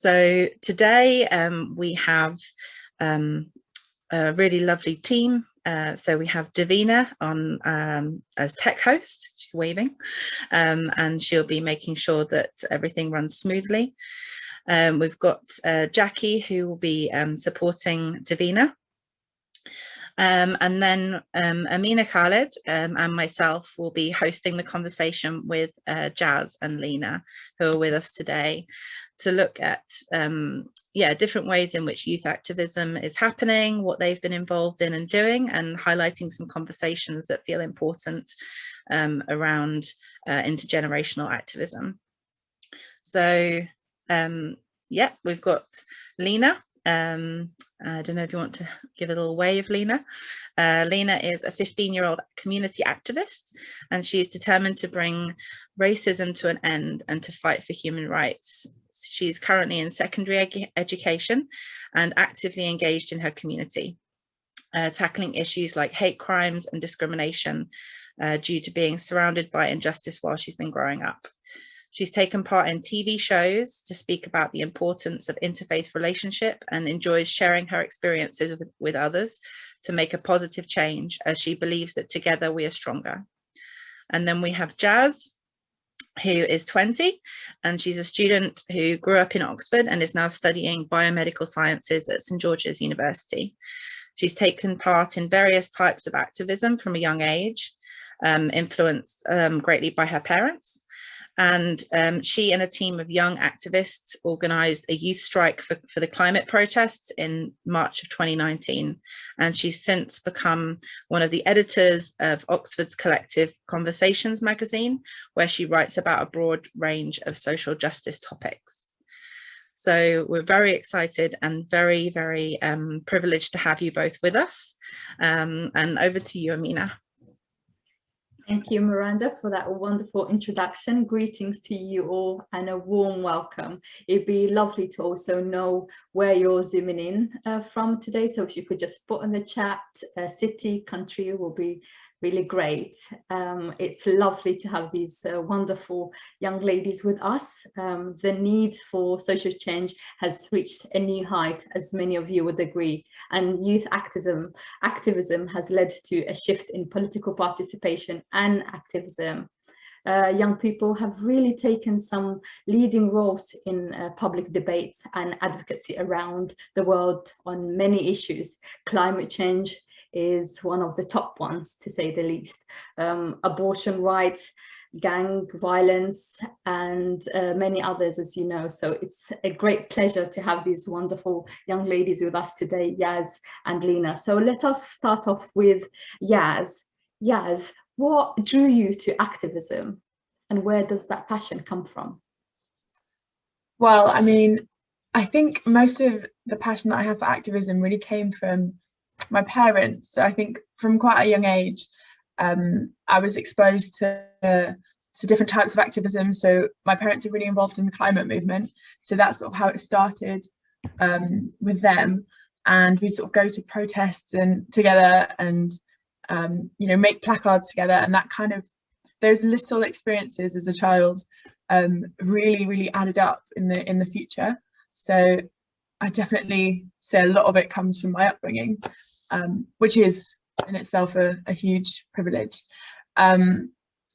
So today we have a really lovely team. So we have Davina on as tech host, she's waving, and she'll be making sure that everything runs smoothly. We've got Jackie, who will be supporting Davina. And then Amina Khaled and myself will be hosting the conversation with Jazz and Lena, who are with us today, to look at different ways in which youth activism is happening, what they've been involved in and doing, and highlighting some conversations that feel important around intergenerational activism. So we've got Lena. I don't know if you want to give a little wave, Lena. Lena is a 15-year-old community activist, and she is determined to bring racism to an end and to fight for human rights. She's currently in secondary education and actively engaged in her community, tackling issues like hate crimes and discrimination due to being surrounded by injustice while she's been growing up. She's taken part in TV shows to speak about the importance of interfaith relationship and enjoys sharing her experiences with others to make a positive change, as she believes that together we are stronger. And then we have Jazz, who is 20, and she's a student who grew up in Oxford and is now studying biomedical sciences at St George's University. She's taken part in various types of activism from a young age, influenced greatly by her parents. And she and a team of young activists organised a youth strike for the climate protests in March of 2019. And she's since become one of the editors of Oxford's collective Conversations magazine, where she writes about a broad range of social justice topics. So we're very excited and very, very privileged to have you both with us. And over to you, Amina. Thank you, Miranda, for that wonderful introduction. Greetings to you all and a warm welcome. It'd be lovely to also know where you're zooming in from today. So if you could just put in the chat, city, country will be really great. It's lovely to have these wonderful young ladies with us. The need for social change has reached a new height, as many of you would agree, and youth activism has led to a shift in political participation and activism. Young people have really taken some leading roles in public debates and advocacy around the world on many issues. Climate change is one of the top ones, to say the least. Abortion rights, gang violence, and many others, as you know. So it's a great pleasure to have these wonderful young ladies with us today, Yaz and Lena. So let us start off with Yaz. Yaz, what drew you to activism, and where does that passion come from? Well, I mean, I think most of the passion that I have for activism really came from my parents. So I think from quite a young age, I was exposed to different types of activism. So my parents are really involved in the climate movement. So that's sort of how it started with them. And we sort of go to protests and together and make placards together, and that kind of, those little experiences as a child really, really added up in the future. So I definitely say a lot of it comes from my upbringing, which is in itself a huge privilege. And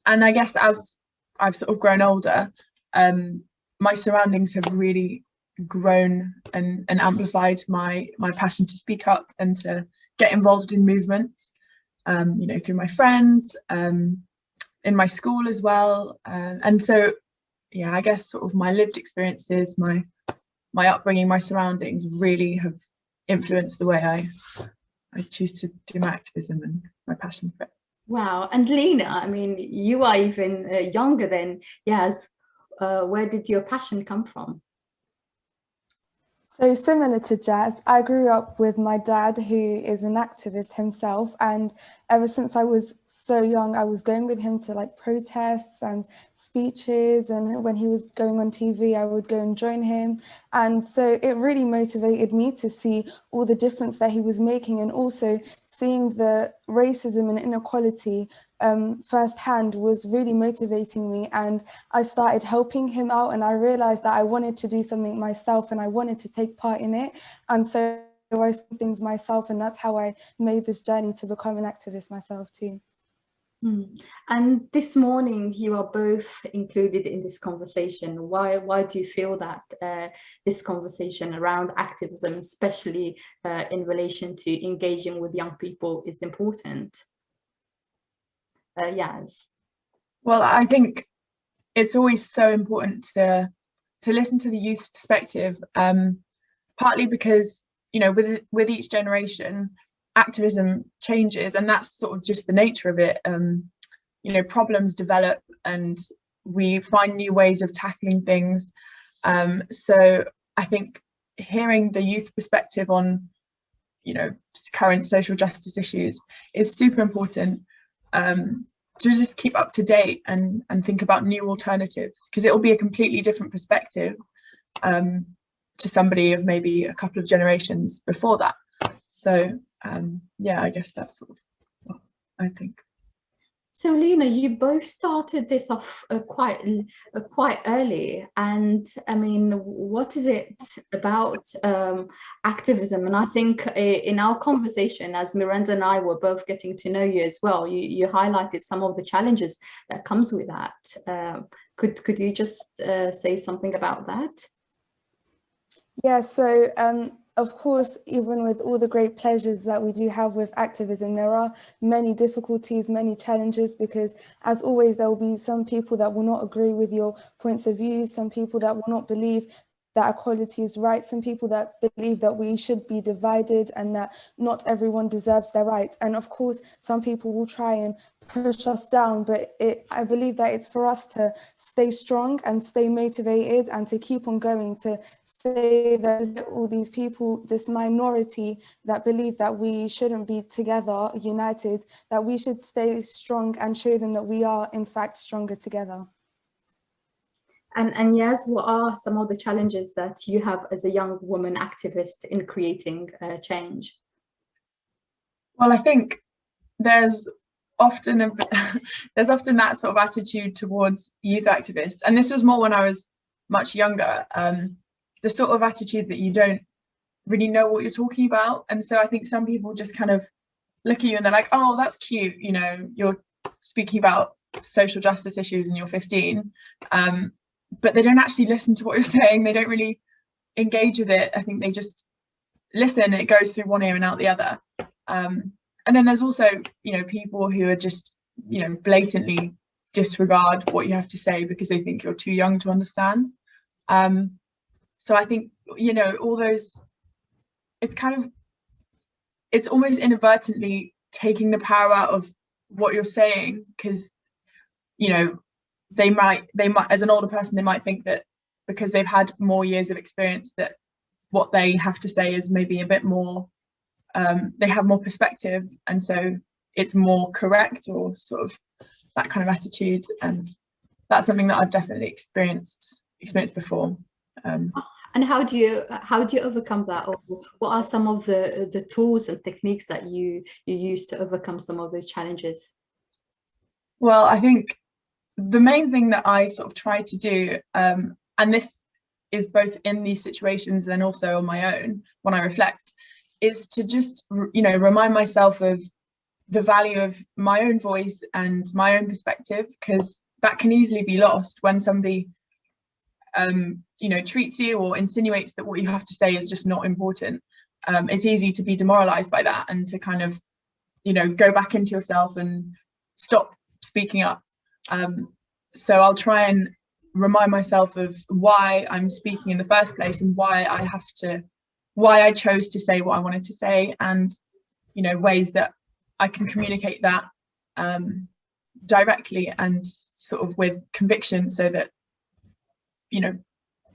I guess as I've sort of grown older, my surroundings have really grown and amplified my passion to speak up and to get involved in movements, through my friends, in my school as well. And so, yeah, I guess sort of my lived experiences, my upbringing, my surroundings really have influenced the way I choose to do my activism and my passion for it. Wow. And Lena, I mean, you are even younger than Yaz. Where did your passion come from? So similar to Jazz, I grew up with my dad, who is an activist himself, and ever since I was so young, I was going with him to like protests and speeches, and when he was going on TV, I would go and join him. And so it really motivated me to see all the difference that he was making, and also seeing the racism and inequality firsthand was really motivating me, and I started helping him out, and I realized that I wanted to do something myself and I wanted to take part in it. And so I saw things myself, and that's how I made this journey to become an activist myself too. And this morning you are both included in this conversation. Why do you feel that this conversation around activism, especially in relation to engaging with young people, is important? Yaz. Well, I think it's always so important to listen to the youth's perspective, partly because, you know, with each generation, activism changes, and that's sort of just the nature of it. You know, problems develop and we find new ways of tackling things. So I think hearing the youth perspective on, you know, current social justice issues is super important, to just keep up to date and think about new alternatives, because it will be a completely different perspective to somebody of maybe a couple of generations before that. So yeah, I guess that's sort of what I think. So Lena, you both started this off quite early, and I mean, what is it about activism? And I think in our conversation, as Miranda and I were both getting to know you as well, you highlighted some of the challenges that comes with that. Could you just say something about that? Yeah, so of course, even with all the great pleasures that we do have with activism, there are many difficulties, many challenges, because as always, there will be some people that will not agree with your points of view, some people that will not believe that equality is right, some people that believe that we should be divided and that not everyone deserves their rights. And of course, some people will try and push us down, but I believe that it's for us to stay strong and stay motivated and to keep on going, to say that there's all these people, this minority that believe that we shouldn't be together, united, that we should stay strong and show them that we are in fact stronger together. And yes, what are some of the challenges that you have as a young woman activist in creating change? Well, I think there's often that sort of attitude towards youth activists, and this was more when I was much younger, the sort of attitude that you don't really know what you're talking about. And so I think some people just kind of look at you and they're like, oh, that's cute, you know, you're speaking about social justice issues and you're 15, but they don't actually listen to what you're saying. They don't really engage with it. I think they just listen and it goes through one ear and out the other. And then there's also, you know, people who are just, you know, blatantly disregard what you have to say because they think you're too young to understand. So I think, you know, all those, it's almost inadvertently taking the power out of what you're saying, because, you know, they might, as an older person, they might think that because they've had more years of experience, that what they have to say is maybe a bit more, they have more perspective, and so it's more correct, or sort of that kind of attitude. And that's something that I've definitely experienced before. And how do you overcome that, or what are some of the tools and techniques that you use to overcome some of those challenges? Well, I think the main thing that I sort of try to do, and this is both in these situations and then also on my own when I reflect, is to just, you know, remind myself of the value of my own voice and my own perspective, because that can easily be lost when somebody you know, treats you or insinuates that what you have to say is just not important. It's easy to be demoralized by that and to kind of, you know, go back into yourself and stop speaking up. So I'll try and remind myself of why I'm speaking in the first place and why I chose to say what I wanted to say, and, you know, ways that I can communicate that directly and sort of with conviction, so that, you know,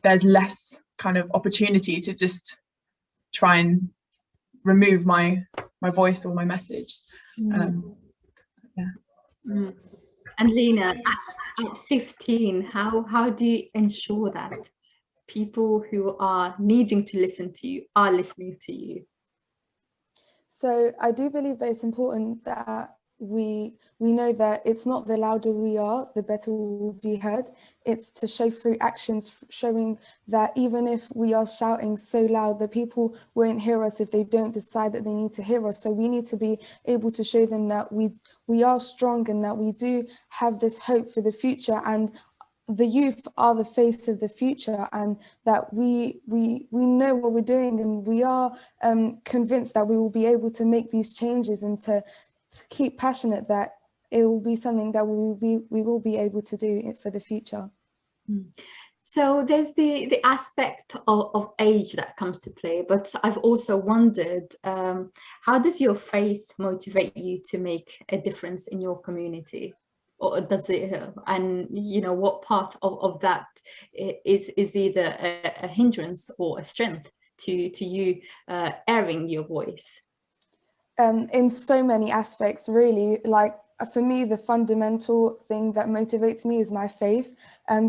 there's less kind of opportunity to just try and remove my voice or my message. Yeah. And Lena, at 15, how do you ensure that people who are needing to listen to you are listening to you? So I do believe that it's important that we know that it's not the louder we are, the better we will be heard. It's to show through actions, showing that even if we are shouting so loud, the people won't hear us if they don't decide that they need to hear us. So we need to be able to show them that we are strong and that we do have this hope for the future, and the youth are the face of the future, and that we know what we're doing, and we are convinced that we will be able to make these changes, and to keep passionate that it will be something that we will be able to do for the future. So there's the aspect of age that comes to play, but I've also wondered, how does your faith motivate you to make a difference in your community? Or does it, and you know, what part of that is either a hindrance or a strength to you airing your voice? In so many aspects, really. Like, for me, the fundamental thing that motivates me is my faith,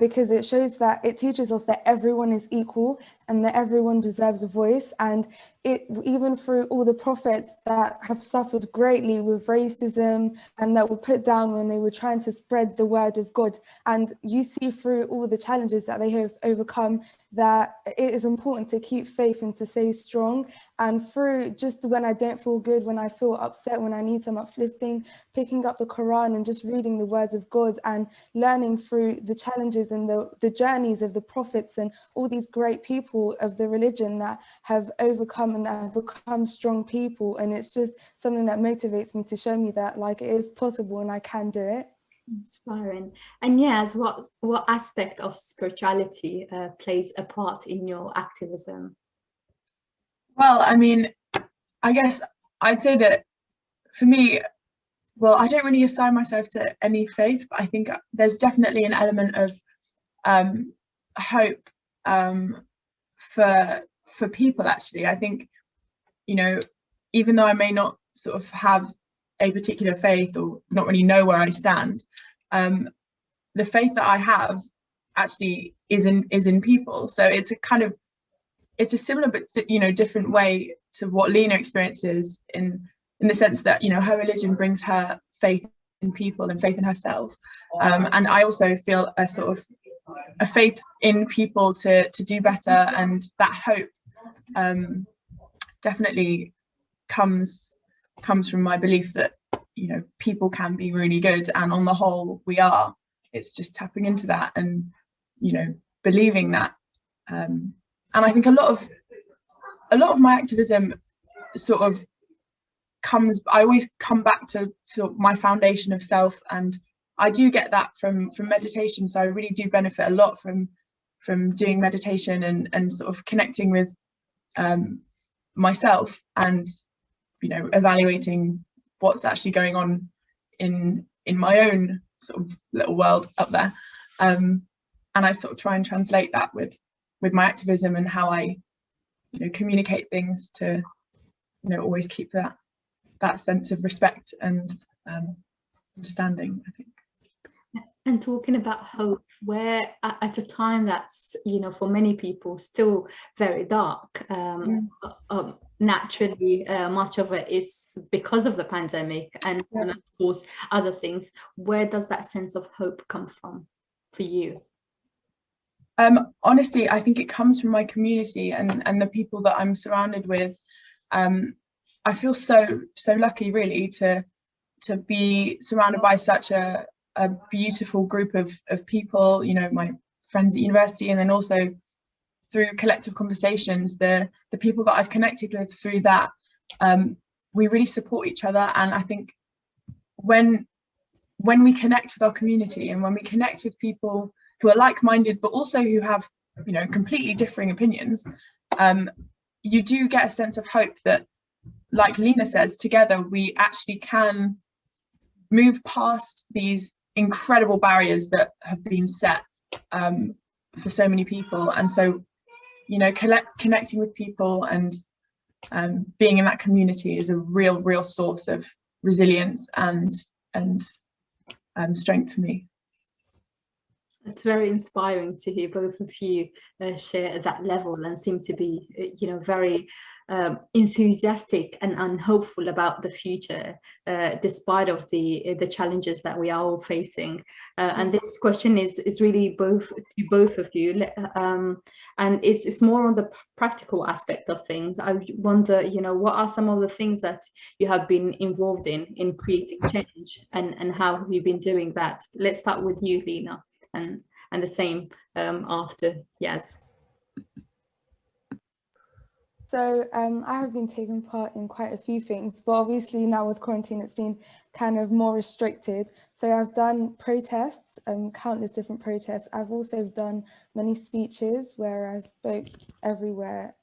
because it shows that it teaches us that everyone is equal and that everyone deserves a voice. And it, even through all the prophets that have suffered greatly with racism and that were put down when they were trying to spread the word of God, and you see through all the challenges that they have overcome, that it is important to keep faith and to stay strong. And through, just when I don't feel good, when I feel upset, when I need some uplifting, picking up the Quran and just reading the words of God and learning through the challenges and the journeys of the prophets and all these great people of the religion that have overcome and that have become strong people. And it's just something that motivates me, to show me that, like, it is possible and I can do it. Inspiring. And yes, what aspect of spirituality plays a part in your activism? Well, I mean, I guess I'd say that for me, well, I don't really assign myself to any faith, but I think there's definitely an element of hope for people, actually. I think, you know, even though I may not sort of have a particular faith or not really know where I stand, the faith that I have actually is in people. So it's a kind of, it's a similar but, you know, different way to what Lena experiences, in the sense that, you know, her religion brings her faith in people and faith in herself, and I also feel a sort of a faith in people to do better, and that hope definitely comes from my belief that, you know, people can be really good, and on the whole we are. It's just tapping into that and, you know, believing that, and I think a lot of my activism sort of I always come back to my foundation of self, and I do get that from meditation. So I really do benefit a lot from doing meditation and sort of connecting with myself, and, you know, evaluating what's actually going on in my own sort of little world up there, and I sort of try and translate that with my activism and how I, you know, communicate things to, you know, always keep that sense of respect and understanding, I think. And talking about hope, where at a time that's, you know, for many people still very dark, naturally much of it is because of the pandemic and of course other things. Where does that sense of hope come from for you? Honestly, I think it comes from my community and the people that I'm surrounded with. I feel so lucky, really, to be surrounded by such a beautiful group of people, you know, my friends at university, and then also through collective conversations, the people that I've connected with through that, we really support each other. And I think when we connect with our community, and when we connect with people who are like-minded but also who have, you know, completely differing opinions, you do get a sense of hope that, like Lena says, together we actually can move past these incredible barriers that have been set for so many people. And so, you know, connecting with people and being in that community is a real source of resilience and strength for me. It's very inspiring to hear both of you share at that level and seem to be, very enthusiastic and hopeful about the future, despite of the challenges that we are all facing. And this question is really to both of you, and it's more on the practical aspect of things. I wonder, what are some of the things that you have been involved in creating change, and how have you been doing that? Let's start with you, Lena, and the same after Yaz. So I have been taking part in quite a few things, but obviously now with quarantine, it's been kind of more restricted. So I've done protests, countless different protests. I've also done many speeches where I spoke everywhere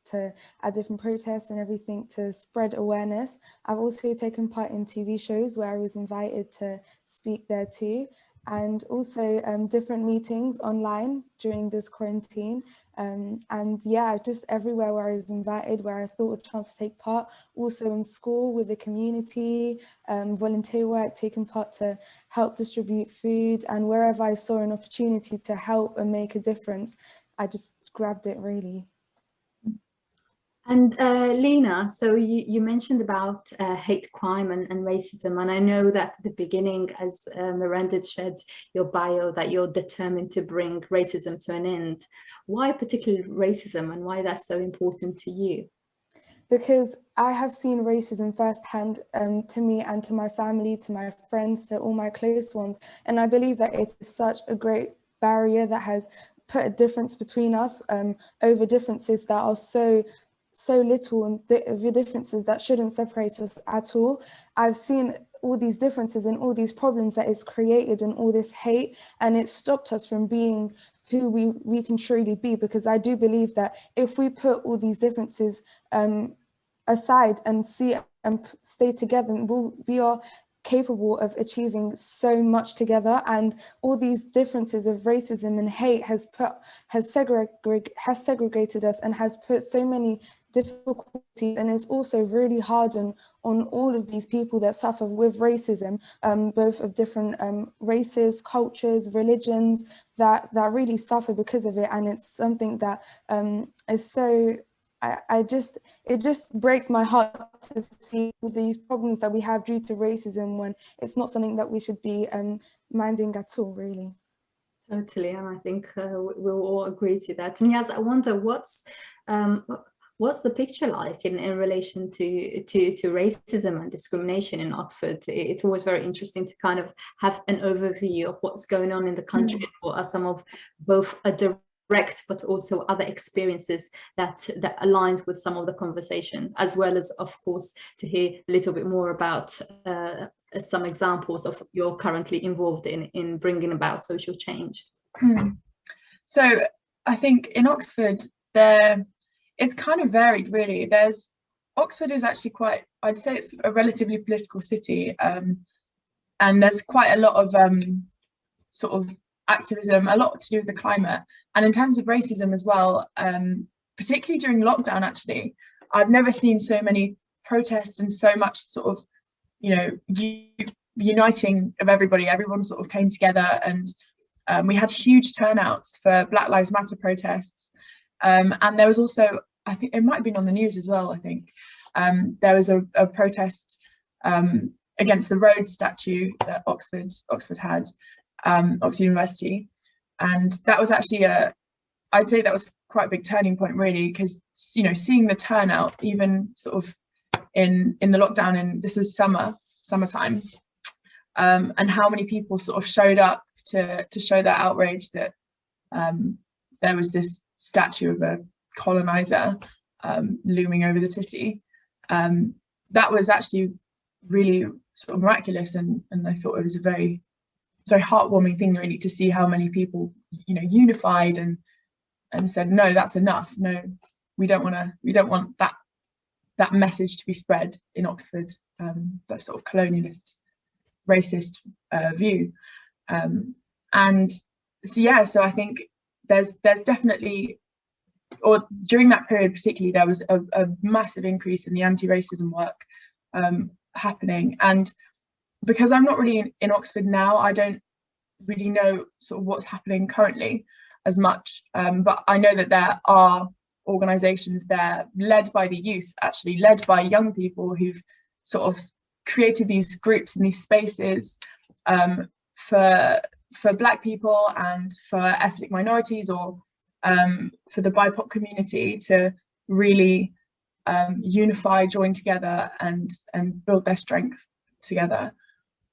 at different protests and everything to spread awareness. I've also taken part in TV shows where I was invited to speak there too. And also different meetings online during this quarantine. And yeah, just everywhere where I was invited, where I thought a chance to take part, also in school with the community, volunteer work, taking part to help distribute food, and wherever I saw an opportunity to help and make a difference, I just grabbed it really. And Lena, so you mentioned about hate crime and racism, and I know that at the beginning, as Miranda shared your bio, that you're determined to bring racism to an end. Why particularly racism, and why that's so important to you? Because I have seen racism firsthand to me and to my family, to my friends, to all my close ones, and I believe that it is such a great barrier that has put a difference between us over differences that are so little, and the differences that shouldn't separate us at all. I've seen all these differences and all these problems that it's created and all this hate, and it stopped us from being who we can truly be, because I do believe that if we put all these differences aside and stay together, we are capable of achieving so much together. And all these differences of racism and hate has segregated us and has put so many difficulties, and it's also really hard on all of these people that suffer with racism, both of different races, cultures, religions, that really suffer because of it. And it's something that is so, it just breaks my heart to see all these problems that we have due to racism, when it's not something that we should be minding at all, really. Totally, and I think we'll all agree to that. And yes, I wonder what's the picture like in relation to racism and discrimination in Oxford? It's always very interesting to kind of have an overview of what's going on in the country, what are some of both a direct but also other experiences that aligns with some of the conversation, as well as, of course, to hear a little bit more about some examples of what you're currently involved in bringing about social change. So I think in Oxford, it's kind of varied, really. Oxford is actually quite, I'd say it's a relatively political city, and there's quite a lot of sort of activism, a lot to do with the climate. And in terms of racism as well, particularly during lockdown, actually, I've never seen so many protests and so much sort of, uniting of everybody. Everyone sort of came together, and we had huge turnouts for Black Lives Matter protests. And there was also, I think it might have been on the news as well, I think, there was a protest against the Rhodes statue that Oxford had, Oxford University. And that was actually I'd say that was quite a big turning point, really, because, seeing the turnout, even sort of in the lockdown, and this was summertime, and how many people sort of showed up to show their outrage that there was this statue of a colonizer looming over the city. That was actually really sort of miraculous, and I thought it was a very heartwarming thing, really, to see how many people unified and said, no, that's enough. No, we don't want that message to be spread in Oxford, that sort of colonialist, racist view. And so I think there's definitely, or during that period particularly, there was a massive increase in the anti-racism work happening. And because I'm not really in Oxford now, I don't really know sort of what's happening currently as much, but I know that there are organisations there led by the youth, actually led by young people who've sort of created these groups and these spaces for Black people and for ethnic minorities, or for the BIPOC community, to really unify, join together and build their strength together.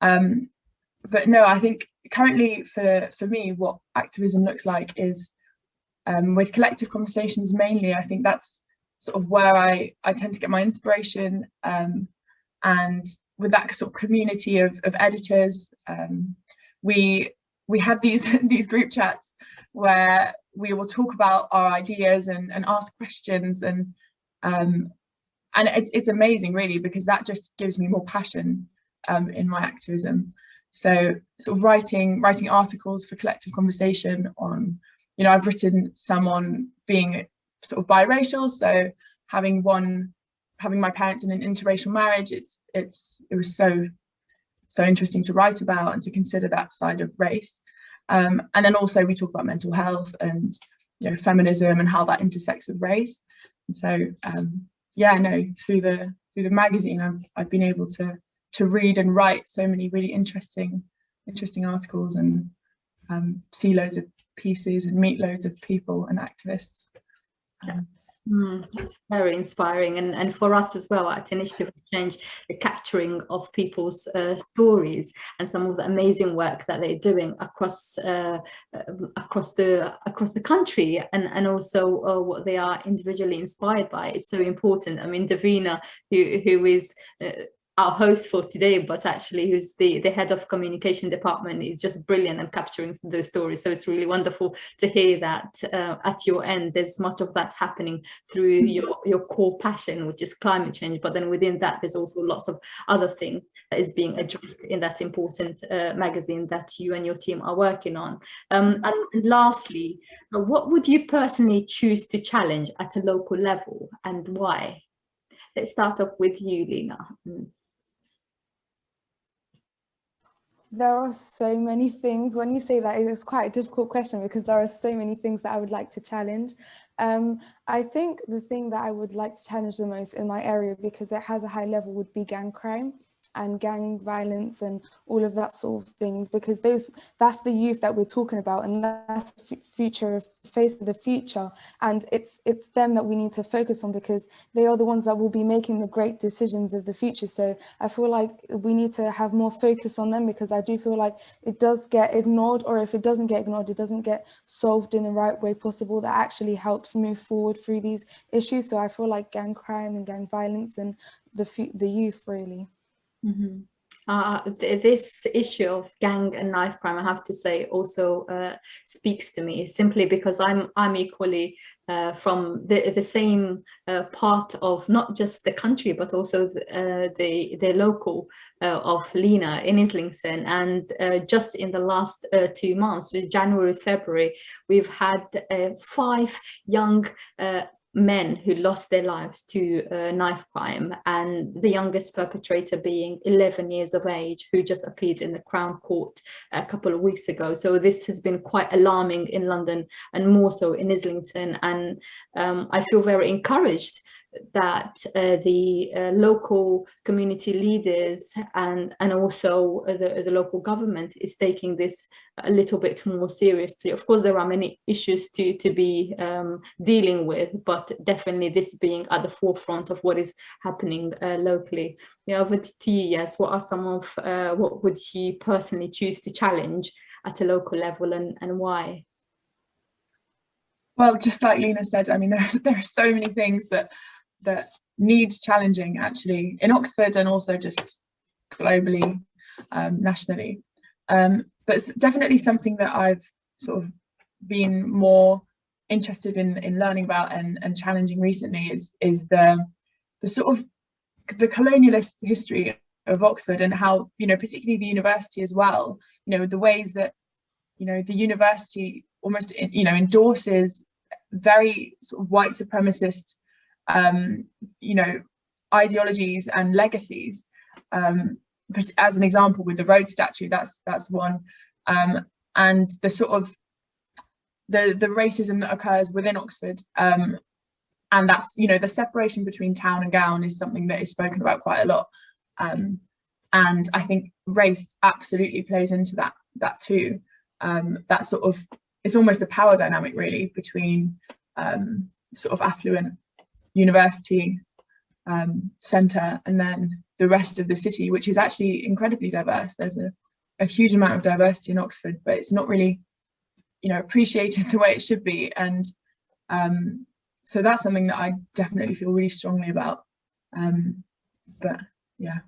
But no, I think currently for me, what activism looks like is with collective conversations mainly. I think that's sort of where I tend to get my inspiration, and with that sort of community of editors, we have these group chats where we will talk about our ideas and ask questions, and it's amazing really, because that just gives me more passion in my activism. So sort of writing articles for collective conversation on, you know, I've written some on being sort of biracial, so having my parents in an interracial marriage, it was so interesting to write about and to consider that side of race. And then also we talk about mental health and, you know, feminism and how that intersects with race. And so yeah, no, through the magazine, I've been able to read and write so many really interesting articles, and see loads of pieces and meet loads of people and activists. That's very inspiring, and for us as well at Initiative for Change, the capturing of people's stories and some of the amazing work that they're doing across the country, and also what they are individually inspired by is so important. I mean, Davina, who is our host for today, but actually who's the head of communication department, is just brilliant at capturing those stories. So it's really wonderful to hear that at your end there's much of that happening through your core passion, which is climate change, but then within that there's also lots of other things that is being addressed in that important magazine that you and your team are working on. And lastly, what would you personally choose to challenge at a local level, and why? Let's start off with you, Lena. There are so many things. When you say that, it's quite a difficult question, because there are so many things that I would like to challenge. I think the thing that I would like to challenge the most in my area, because it has a high level, would be gang crime and gang violence and all of that sort of things, because that's the youth that we're talking about, and that's the face of the future, and it's them that we need to focus on, because they are the ones that will be making the great decisions of the future. So I feel like we need to have more focus on them, because I do feel like it does get ignored, or if it doesn't get ignored, it doesn't get solved in the right way possible that actually helps move forward through these issues. So I feel like gang crime and gang violence and the youth really. This issue of gang and knife crime, I have to say, also speaks to me, simply because I'm equally from the same part of not just the country, but also the local of Lena in Islington. And just in the last 2 months, January, February, we've had 5 young men who lost their lives to knife crime, and the youngest perpetrator being 11 years of age, who just appeared in the Crown Court a couple of weeks ago. So this has been quite alarming in London, and more so in Islington, and I feel very encouraged that the local community leaders and also the local government is taking this a little bit more seriously. Of course, there are many issues to be dealing with, but definitely this being at the forefront of what is happening locally. Yeah, over to you, yes. What are some of what would you personally choose to challenge at a local level, and why? Well, just like Lena said, I mean, there are so many things that need challenging, actually, in Oxford and also just globally, nationally. But it's definitely something that I've sort of been more interested in learning about and challenging recently is the sort of the colonialist history of Oxford, and how, you know, particularly the university as well, you know, the ways that, you know, the university almost, you know, endorses very sort of white supremacist you know, ideologies and legacies. As an example, with the Rhodes statue, that's one. and the sort of the racism that occurs within Oxford. And that's, you know, the separation between town and gown is something that is spoken about quite a lot. And I think race absolutely plays into that too. That sort of, it's almost a power dynamic really between sort of affluent university centre and then the rest of the city, which is actually incredibly diverse. There's a huge amount of diversity in Oxford, but it's not really, you know, appreciated the way it should be. And so that's something that I definitely feel really strongly about. But yeah.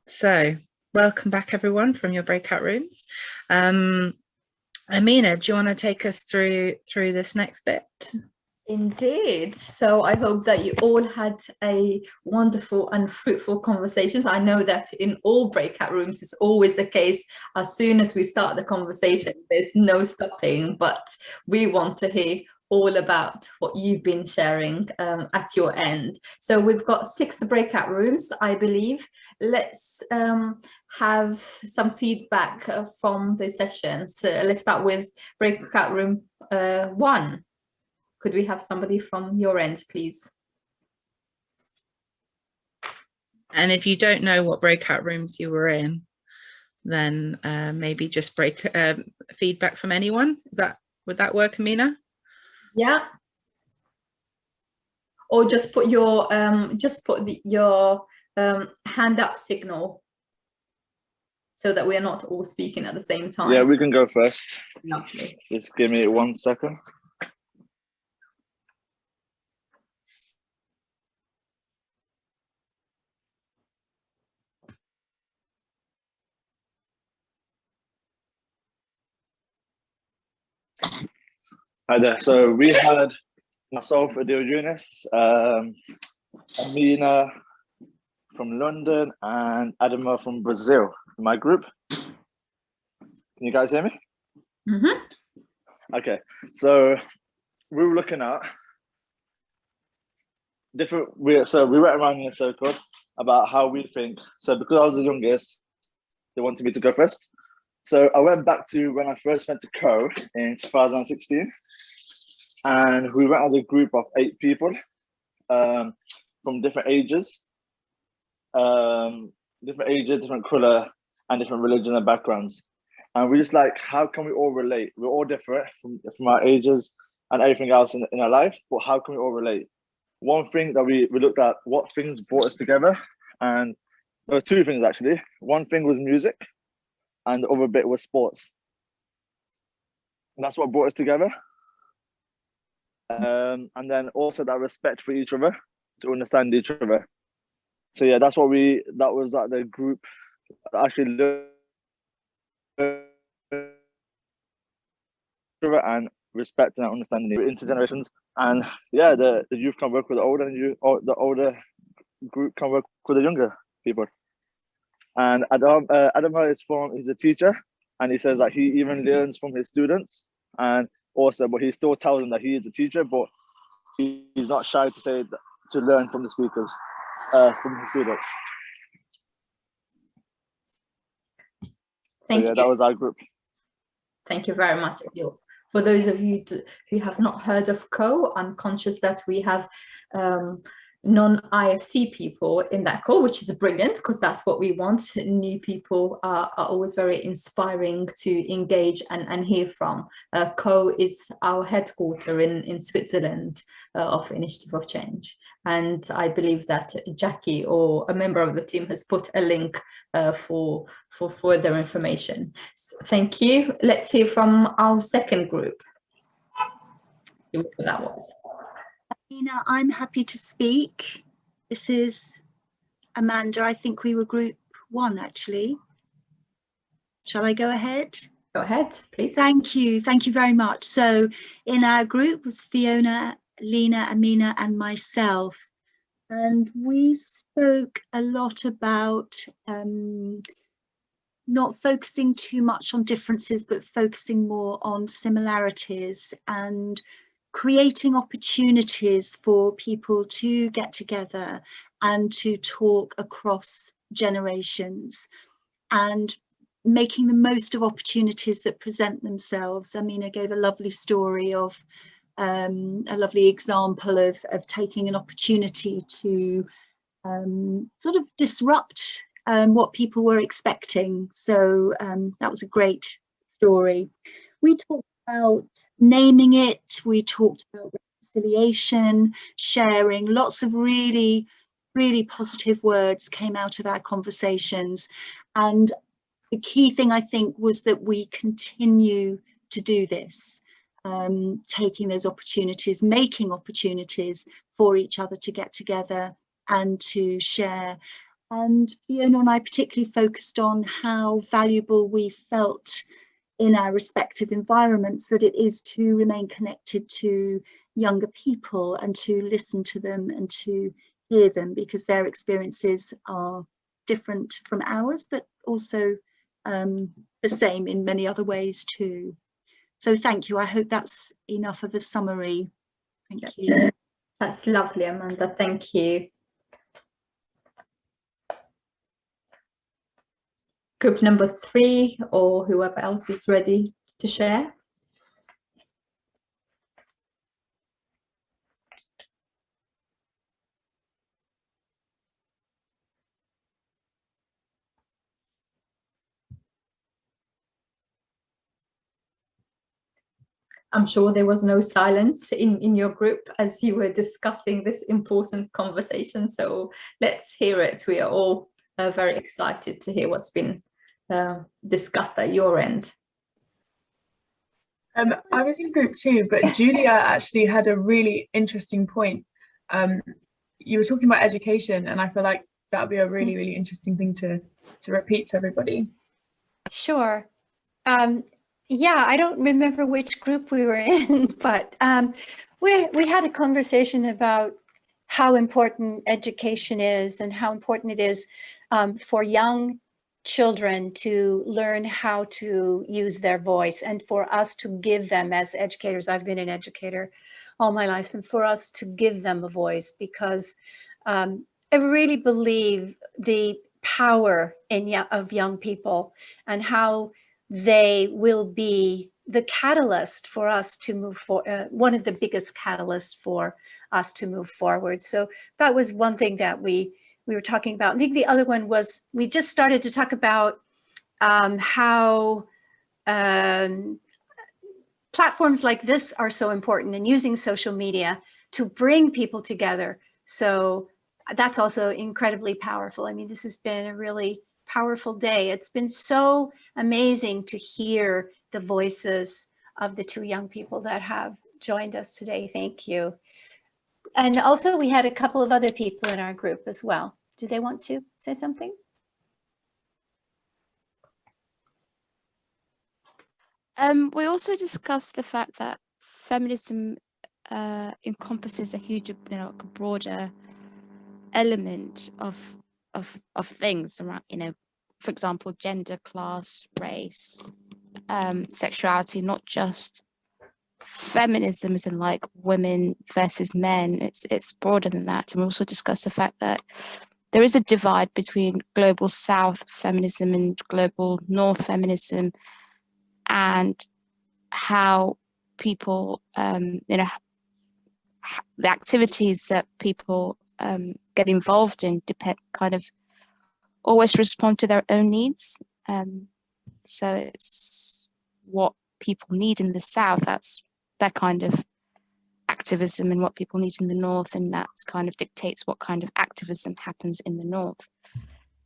So welcome back everyone from your breakout rooms. Amina, do you want to take us through this next bit? Indeed. So I hope that you all had a wonderful and fruitful conversations. I know that in all breakout rooms, it's always the case. As soon as we start the conversation, there's no stopping, but we want to hear all about what you've been sharing at your end. So we've got 6 breakout rooms, I believe. Let's have some feedback from the sessions. Let's start with breakout room 1. Could we have somebody from your end, please? And if you don't know what breakout rooms you were in, then maybe just feedback from anyone. Would that work, Amina? Yeah. Or just put your hand up signal so that we're not all speaking at the same time. Yeah, we can go first. Lovely. Just give me 1 second. Hi there. So we had myself, Adil Yunus, Amina from London, and Adama from Brazil in my group. Can you guys hear me? Mm-hmm. Okay. So we were looking at we went around in a circle about how we think. So because I was the youngest, they wanted me to go first. So I went back to when I first went to Co in 2016, and we went as a group of 8 people from different ages, different colour, and different religion and backgrounds. And we just like, how can we all relate? We're all different from our ages and everything else in our life, but how can we all relate? One thing that we looked at, what things brought us together, and there was 2 things actually. One thing was music, and the other bit was sports. And that's what brought us together. And then also that respect for each other, to understand each other. So yeah, that was like the group that actually learned and respect and understanding intergenerations. And yeah, the youth can work with the older, and the older group can work with the younger people. And Adama he's a teacher, and he says that he even learns from his students, and also, but he still tells them that he is a teacher, but he's not shy to say that, to learn from the speakers, from the students. Thank you. That was our group. Thank you very much, Adil. For those of you who have not heard of Co, I'm conscious that we have non-IFC people in that call, which is brilliant, because that's what we want. New people are always very inspiring to engage and hear from. Co is our headquarter in Switzerland of Initiative of Change. And I believe that Jackie or a member of the team has put a link for further information. So thank you. Let's hear from our second group. Who that was. Nina, I'm happy to speak. This is Amanda. I think we were group 1 actually. Shall I go ahead? Go ahead, please. Thank you very much. So in our group was Fiona, Lena, Amina and myself, and we spoke a lot about not focusing too much on differences but focusing more on similarities and creating opportunities for people to get together and to talk across generations. And making the most of opportunities that present themselves. Amina gave a lovely story of a lovely example of taking an opportunity to sort of disrupt what people were expecting. So that was a great story. We talked about naming it, we talked about reconciliation, sharing, lots of really positive words came out of our conversations. And the key thing, I think, was that we continue to do this, taking those opportunities, making opportunities for each other to get together and to share. And Fiona and I particularly focused on how valuable we felt in our respective environments that it is to remain connected to younger people and to listen to them and to hear them, because their experiences are different from ours, but also the same in many other ways too. So thank you. I hope that's enough of a summary. Thank you. That's lovely, Amanda. Thank you. Group number 3, or whoever else is ready to share. I'm sure there was no silence in your group as you were discussing this important conversation. So let's hear it. We are all very excited to hear what's been discussed at your end. I was in group 2, but Julia actually had a really interesting point. You were talking about education, and I feel like that would be a really interesting thing to repeat to everybody. Sure. Yeah, I don't remember which group we were in, but we had a conversation about how important education is and how important it is for young children to learn how to use their voice, and for us to give them, as educators, I've been an educator all my life, and for us to give them a voice, because I really believe the power of young people and how they will be the catalyst for us to move forward, one of the biggest catalysts for us to move forward. So that was one thing that we were talking about. I think the other one was, we just started to talk about how platforms like this are so important, and using social media to bring people together. So that's also incredibly powerful. I mean, this has been a really powerful day. It's been so amazing to hear the voices of the 2 young people that have joined us today. Thank you. And also we had a couple of other people in our group as well. Do they want to say something? We also discussed the fact that feminism encompasses a huge, a broader element of things around, for example, gender, class, race, sexuality, not just feminism as in like women versus men. It's broader than that. And we also discussed the fact that there is a divide between global South feminism and global North feminism, and how people, the activities that people get involved in kind of always respond to their own needs. So it's what people need in the South, that's that kind of activism, and what people need in the North, and that kind of dictates what kind of activism happens in the North.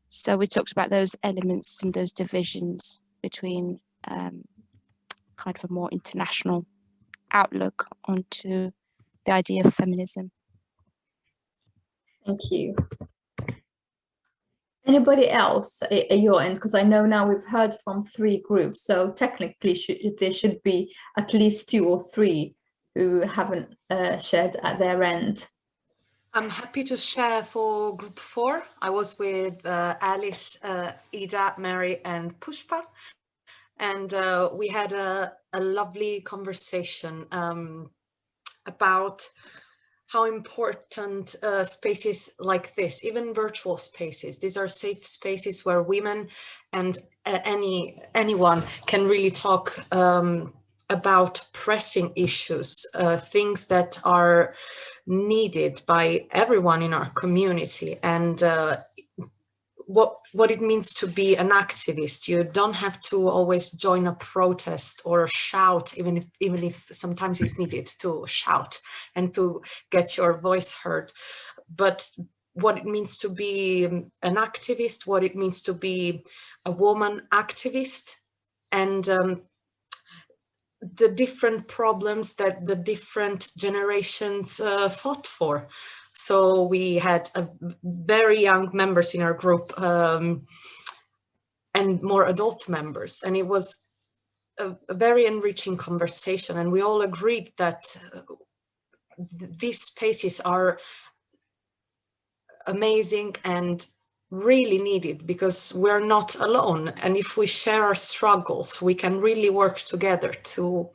So we talked about those elements and those divisions between kind of a more international outlook onto the idea of feminism. Thank you. Anybody else at your end? Because I know now we've heard from 3 groups, so technically there should be at least 2 or 3 who haven't shared at their end. I'm happy to share for group 4. I was with Alice, Ida, Mary and Pushpa, and we had a lovely conversation about how important spaces like this, even virtual spaces, these are safe spaces where women and anyone can really talk about pressing issues, things that are needed by everyone in our community, and what it means to be an activist. You don't have to always join a protest or shout, even if sometimes it's needed to shout and to get your voice heard. But what it means to be an activist, what it means to be a woman activist, and the different problems that the different generations fought for. So we had very young members in our group and more adult members, and it was a very enriching conversation, and we all agreed that these spaces are amazing and really needed, because we're not alone, and if we share our struggles, we can really work together to,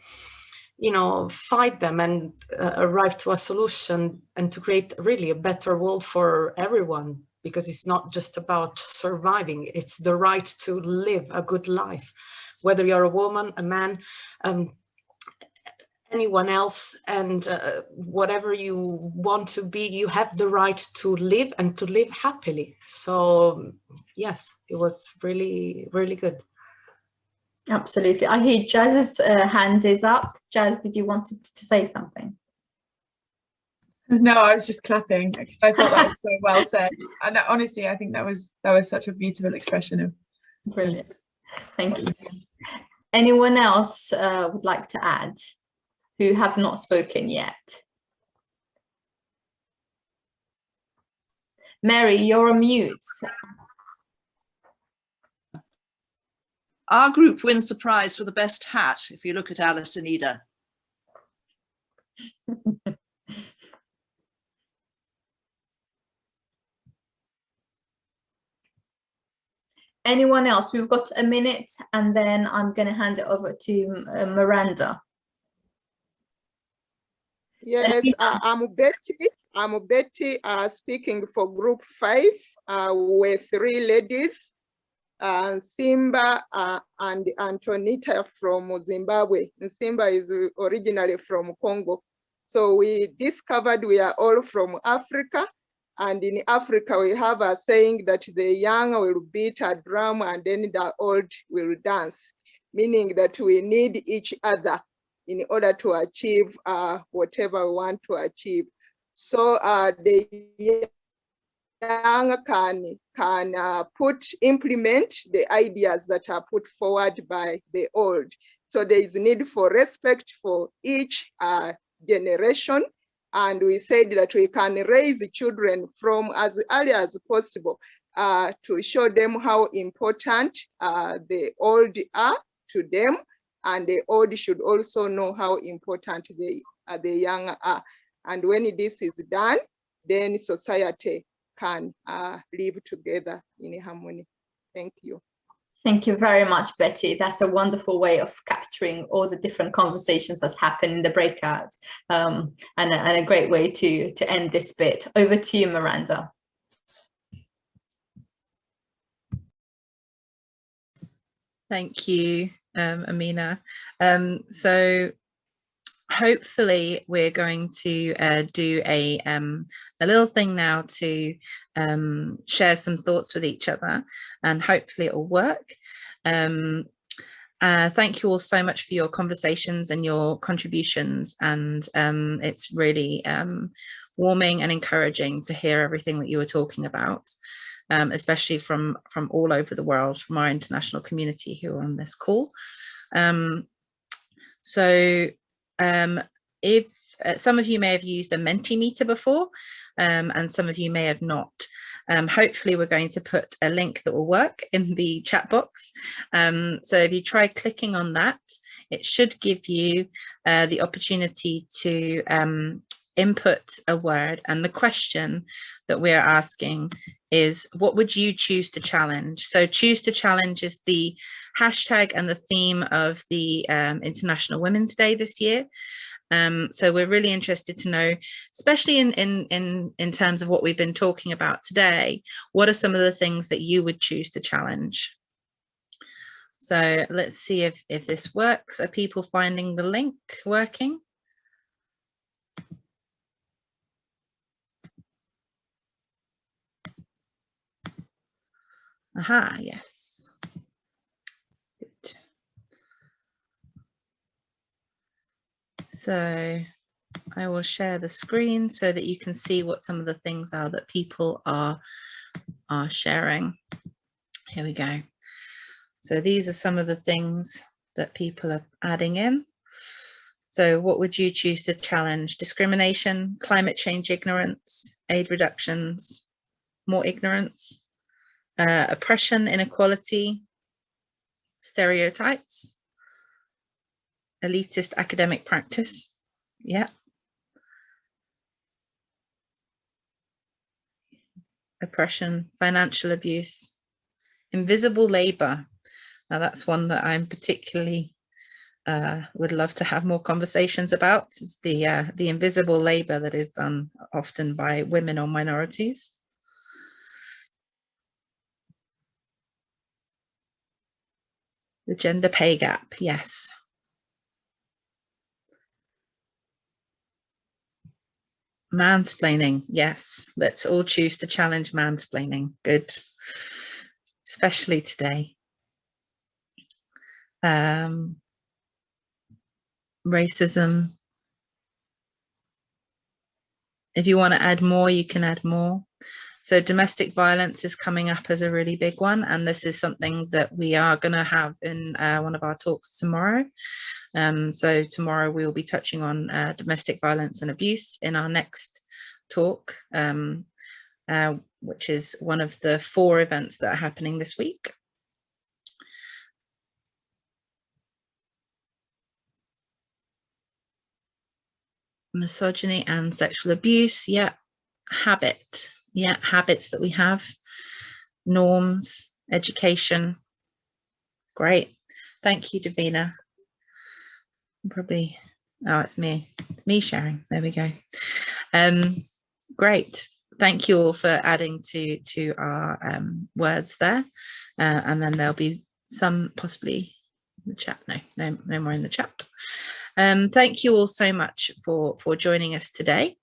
you know, fight them and arrive to a solution, and to create really a better world for everyone, because it's not just about surviving, it's the right to live a good life, whether you're a woman, a man, anyone else, and whatever you want to be, you have the right to live, and to live happily. So yes, it was really, really good. Absolutely. I hear Jazz's hand is up. Jazz, did you want to say something? No, I was just clapping because I thought that was so well said. And honestly, I think that was such a beautiful expression of. Brilliant. Thank you. Anyone else would like to add who have not spoken yet? Mary, you're on mute. Our group wins the prize for the best hat, if you look at Alice and Ida. Anyone else? We've got a minute, and then I'm going to hand it over to Miranda. Yes, I'm Betty. I'm Betty, speaking for Group 5. We're 3 ladies, Simba and Antonita from Zimbabwe. And Simba is originally from Congo. So we discovered we are all from Africa. And in Africa, we have a saying that the young will beat a drum and then the old will dance, meaning that we need each other in order to achieve whatever we want to achieve. So the young can implement the ideas that are put forward by the old. So there is need for respect for each generation. And we said that we can raise children from as early as possible to show them how important the old are to them. And the old should also know how important the young are. And when this is done, then society can live together in harmony. Thank you. Thank you very much, Betty. That's a wonderful way of capturing all the different conversations that's happened in the breakout, and a great way to end this bit. Over to you, Miranda. Thank you, Amina. So hopefully we're going to do a little thing now to share some thoughts with each other, and hopefully it will work. Thank you all so much for your conversations and your contributions, and it's really warming and encouraging to hear everything that you were talking about, especially from all over the world, from our international community who are on this call. If some of you may have used a Mentimeter before, and some of you may have not. Hopefully we're going to put a link that will work in the chat box. So if you try clicking on that, it should give you the opportunity to input a word. And the question that we're asking is, what would you choose to challenge? So choose to challenge is the hashtag and the theme of the International Women's Day this year. So we're really interested to know, especially in terms of what we've been talking about today, what are some of the things that you would choose to challenge? So let's see if this works. Are people finding the link working? Aha, yes. Good. So I will share the screen so that you can see what some of the things are that people are sharing. Here we go. So these are some of the things that people are adding in. So what would you choose to challenge? Discrimination, climate change ignorance, aid reductions, more ignorance, oppression, inequality, stereotypes, elitist academic practice. Yeah. Oppression, financial abuse, invisible labor. Now that's one that I'm particularly would love to have more conversations about. Is the invisible labor that is done often by women or minorities. The gender pay gap, yes. Mansplaining, yes. Let's all choose to challenge mansplaining. Good, especially today. Racism. If you want to add more, you can add more. So domestic violence is coming up as a really big one, and this is something that we are going to have in one of our talks tomorrow. So tomorrow we will be touching on domestic violence and abuse in our next talk, which is one of the 4 events that are happening this week. Misogyny and sexual abuse, yeah. Habit, yeah, habits that we have. Norms, education. Great, thank you, Davina. Probably, oh, it's me sharing. There we go. Great, thank you all for adding to our words there, and then there'll be some possibly in the chat. No more in the chat. Thank you all so much for joining us today.